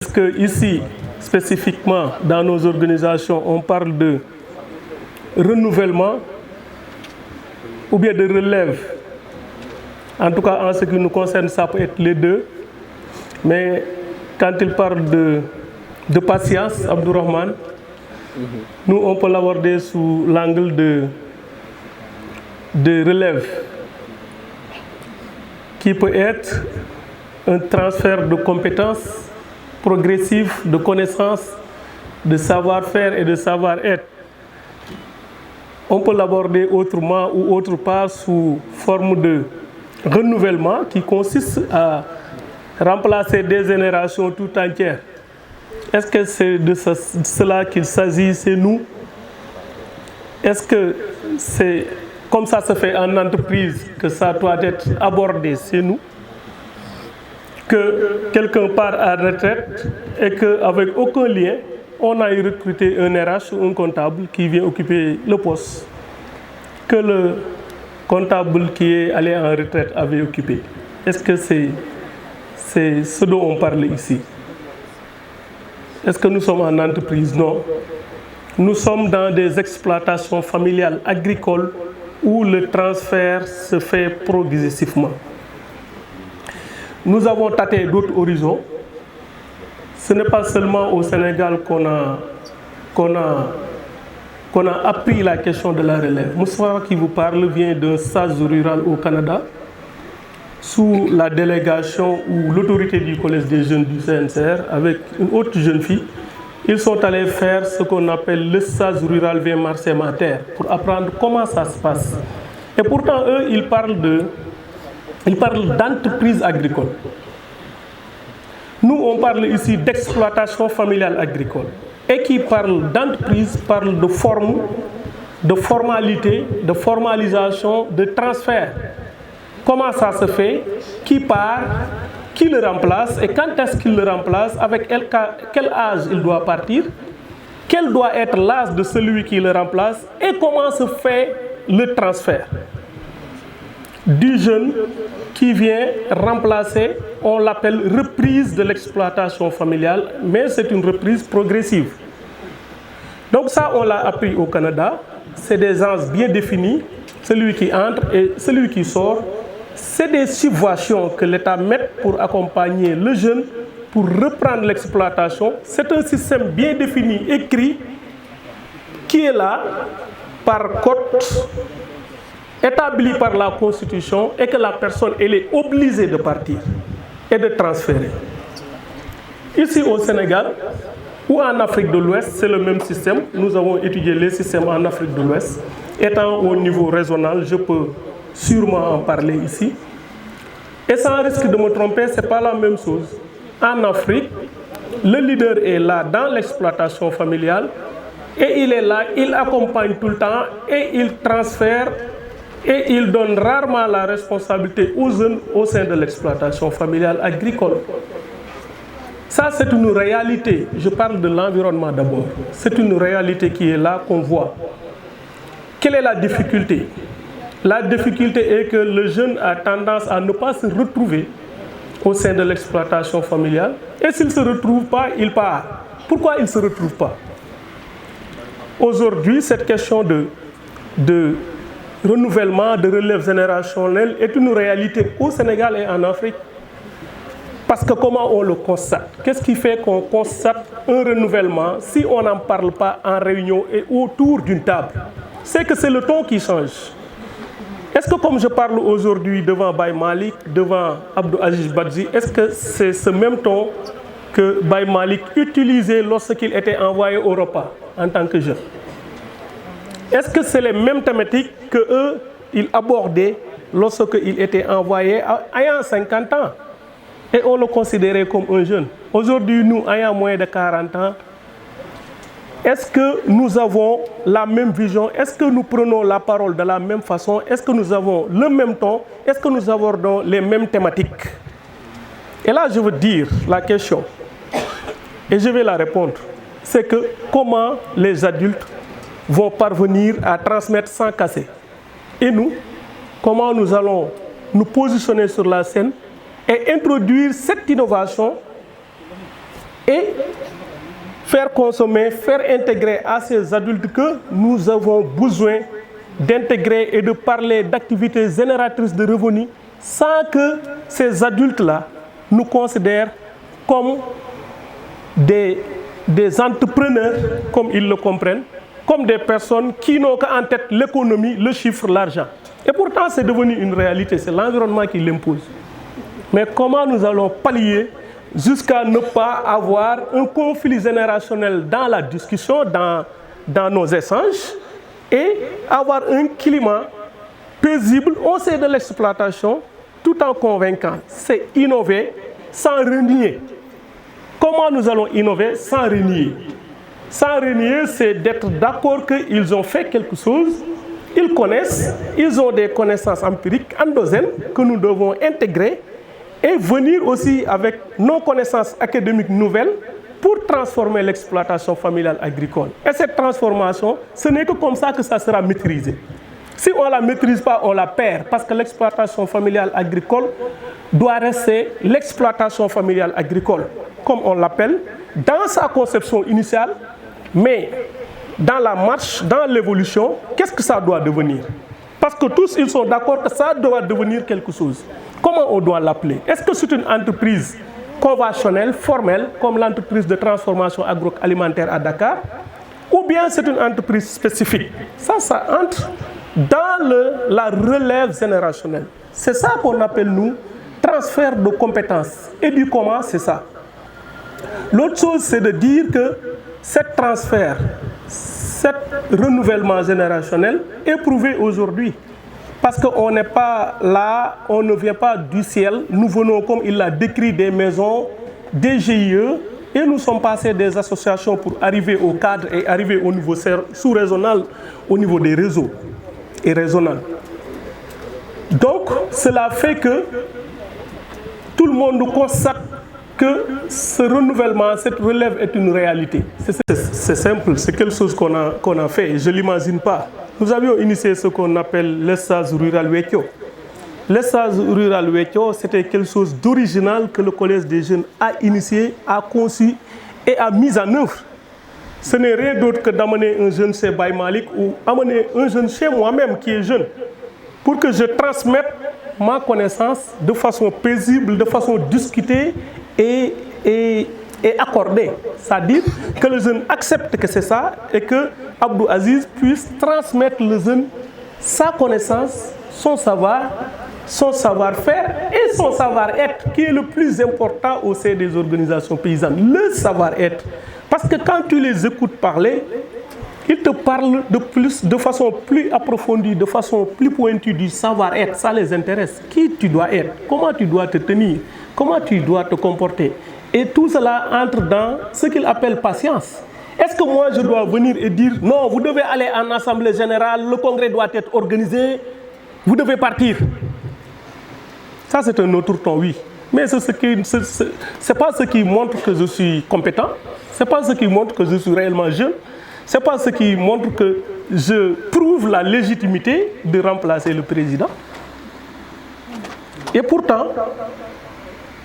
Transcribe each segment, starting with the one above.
Est-ce que ici, spécifiquement, dans nos organisations, on parle de renouvellement ou bien de relève? En tout cas, en ce qui nous concerne, ça peut être les deux. Mais quand il parle de patience, Abdourahmane, nous, on peut l'aborder sous l'angle de relève, qui peut être un transfert de compétences progressif, de connaissances, de savoir-faire et de savoir-être. On peut l'aborder autrement ou autre part sous forme de renouvellement qui consiste à remplacer des générations tout entières. Est-ce que c'est de cela qu'il s'agit chez nous? Est-ce que c'est comme ça se fait en entreprise que ça doit être abordé chez nous? Que quelqu'un part à retraite et qu'avec aucun lien, on aille recruter un RH ou un comptable qui vient occuper le poste que le comptable qui est allé en retraite avait occupé. Est-ce que c'est ce dont on parle ici? Est-ce que nous sommes en entreprise? Non. Nous sommes dans des exploitations familiales agricoles où le transfert se fait progressivement. Nous avons tâté d'autres horizons. Ce n'est pas seulement au Sénégal qu'on a appris la question de la relève. Moustapha qui vous parle vient d'un stage rural au Canada sous la délégation ou l'autorité du Collège des jeunes du CNCR avec une autre jeune fille. Ils sont allés faire ce qu'on appelle le stage rural vers Marseille Mater pour apprendre comment ça se passe. Et pourtant, eux, ils parlent d'entreprise agricole. Nous, on parle ici d'exploitation familiale agricole. Et qui parle d'entreprise, parle de forme, de formalité, de formalisation, de transfert. Comment ça se fait? Qui part? Qui le remplace? Et quand est-ce qu'il le remplace? Avec quel âge il doit partir? Quel doit être l'âge de celui qui le remplace? Et comment se fait le transfert du jeune qui vient remplacer? On l'appelle reprise de l'exploitation familiale, mais c'est une reprise progressive. Donc ça, on l'a appris au Canada. C'est des gens bien définis, celui qui entre et celui qui sort. C'est des subventions que l'État met pour accompagner le jeune, pour reprendre l'exploitation. C'est un système bien défini, écrit, qui est là par code, établi par la Constitution, et que la personne elle est obligée de partir et de transférer. Ici au Sénégal ou en Afrique de l'Ouest, c'est le même système. Nous avons étudié les systèmes en Afrique de l'Ouest. Étant au niveau régional, je peux sûrement en parler ici. Et sans risque de me tromper, ce n'est pas la même chose. En Afrique, le leader est là dans l'exploitation familiale et il est là, il accompagne tout le temps et il transfère et il donne rarement la responsabilité aux jeunes au sein de l'exploitation familiale agricole. Ça, c'est une réalité. Je parle de l'environnement d'abord. C'est une réalité qui est là, qu'on voit. Quelle est la difficulté? La difficulté est que le jeune a tendance à ne pas se retrouver au sein de l'exploitation familiale. Et s'il ne se retrouve pas, il part. Pourquoi il ne se retrouve pas? Aujourd'hui, cette question de renouvellement, de relève générationnelle est une réalité au Sénégal et en Afrique. Parce que comment on le constate? Qu'est-ce qui fait qu'on constate un renouvellement si on n'en parle pas en réunion et autour d'une table? C'est que c'est le ton qui change. Est-ce que comme je parle aujourd'hui devant Baye Malick, devant Abdou Aziz Badji, est-ce que c'est ce même ton que Baye Malick utilisait lorsqu'il était envoyé au repas en tant que jeune? Est-ce que c'est les mêmes thématiques qu'eux, ils abordaient lorsqu'ils étaient envoyés ayant 50 ans? Et on le considérait comme un jeune. Aujourd'hui, nous, ayant moins de 40 ans, est-ce que nous avons la même vision? Est-ce que nous prenons la parole de la même façon? Est-ce que nous avons le même ton? Est-ce que nous abordons les mêmes thématiques? Et là, je veux dire la question, et je vais la répondre, c'est que comment les adultes vont parvenir à transmettre sans casser? Et nous, comment nous allons nous positionner sur la scène et introduire cette innovation et faire consommer, faire intégrer à ces adultes que nous avons besoin d'intégrer et de parler d'activités génératrices de revenus sans que ces adultes-là nous considèrent comme des entrepreneurs, comme ils le comprennent, comme des personnes qui n'ont qu'en tête l'économie, le chiffre, l'argent. Et pourtant, c'est devenu une réalité, c'est l'environnement qui l'impose. Mais comment nous allons pallier jusqu'à ne pas avoir un conflit générationnel dans la discussion, dans nos échanges, et avoir un climat paisible au sein de l'exploitation, tout en convainquant. C'est innover sans renier. Comment nous allons innover sans renier? Sans renier, c'est d'être d'accord qu'ils ont fait quelque chose, ils connaissent, ils ont des connaissances empiriques, endogènes, que nous devons intégrer et venir aussi avec nos connaissances académiques nouvelles pour transformer l'exploitation familiale agricole. Et cette transformation, ce n'est que comme ça que ça sera maîtrisé. Si on ne la maîtrise pas, on la perd, parce que l'exploitation familiale agricole doit rester l'exploitation familiale agricole, comme on l'appelle, dans sa conception initiale, mais dans la marche, dans l'évolution, qu'est-ce que ça doit devenir? Parce que tous, ils sont d'accord que ça doit devenir quelque chose. Comment on doit l'appeler? Est-ce que c'est une entreprise conventionnelle, formelle, comme l'entreprise de transformation agroalimentaire à Dakar, ou bien c'est une entreprise spécifique? Ça entre dans la relève générationnelle. C'est ça qu'on appelle, nous, transfert de compétences. Et du comment, c'est ça. L'autre chose, c'est de dire que cet transfert, cet renouvellement générationnel est prouvé aujourd'hui. Parce qu'on n'est pas là, on ne vient pas du ciel. Nous venons, comme il l'a décrit, des maisons, des GIE, et nous sommes passés des associations pour arriver au cadre et arriver au niveau sous-régional, au niveau des réseaux et régional. Donc, cela fait que tout le monde constate que ce renouvellement, cette relève est une réalité. C'est simple, c'est quelque chose qu'on a fait, je ne l'imagine pas. Nous avions initié ce qu'on appelle l'estage rural Wekyo. L'estage rural Wekyo, c'était quelque chose d'original que le Collège des jeunes a initié, a conçu et a mis en œuvre. Ce n'est rien d'autre que d'amener un jeune chez Baye Malik ou amener un jeune chez moi-même qui est jeune, pour que je transmette ma connaissance de façon paisible, de façon discutée et accordée. C'est-à-dire que le jeune accepte que c'est ça et que Abdou Aziz puisse transmettre le jeune sa connaissance, son savoir, son savoir-faire et son savoir-être, qui est le plus important au sein des organisations paysannes, le savoir-être. Parce que quand tu les écoutes parler, ils te parlent de façon plus approfondie, de façon plus pointue du savoir-être. Ça les intéresse. Qui tu dois être, comment tu dois te tenir, comment tu dois te comporter. Et tout cela entre dans ce qu'ils appellent patience. Est-ce que moi je dois venir et dire non, vous devez aller en assemblée générale, le congrès doit être organisé, vous devez partir? Ça c'est un autre ton, oui. Mais c'est pas ce qui montre que je suis compétent, c'est pas ce qui montre que je suis réellement jeune, c'est pas ce qui montre que je prouve la légitimité de remplacer le président. Et pourtant,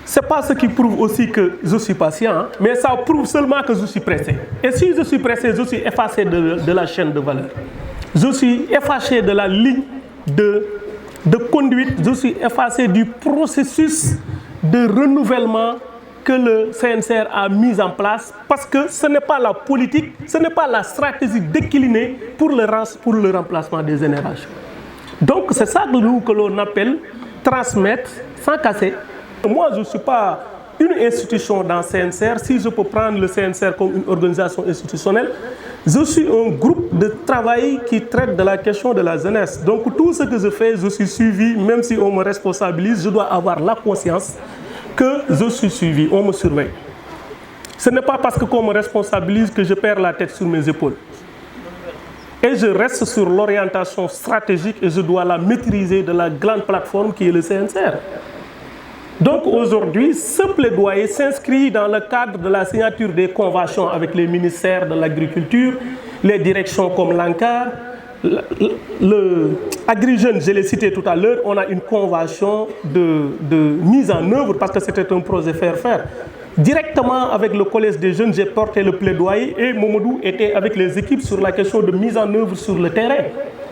ce n'est pas ce qui prouve aussi que je suis patient, mais ça prouve seulement que je suis pressé. Et si je suis pressé, je suis effacé de la chaîne de valeur. Je suis effacé de la ligne de conduite, je suis effacé du processus de renouvellement que le CNCR a mis en place, parce que ce n'est pas la politique, ce n'est pas la stratégie déclinée pour le remplacement des générations. Donc c'est ça que l'on appelle transmettre sans casser. Moi, je ne suis pas une institution dans le CNCR. Si je peux prendre le CNCR comme une organisation institutionnelle, je suis un groupe de travail qui traite de la question de la jeunesse. Donc tout ce que je fais, je suis suivi, même si on me responsabilise, je dois avoir la conscience que je suis suivi, on me surveille. Ce n'est pas parce qu'on me responsabilise que je perds la tête sur mes épaules. Et je reste sur l'orientation stratégique et je dois la maîtriser de la grande plateforme qui est le CNCR. Donc aujourd'hui, ce plaidoyer s'inscrit dans le cadre de la signature des conventions avec les ministères de l'Agriculture, les directions comme l'ANCAR, le Agri-Jeunes, je l'ai cité tout à l'heure, on a une convention de mise en œuvre parce que c'était un projet faire-faire. Directement avec le collège des jeunes, j'ai porté le plaidoyer et Mamadou était avec les équipes sur la question de mise en œuvre sur le terrain.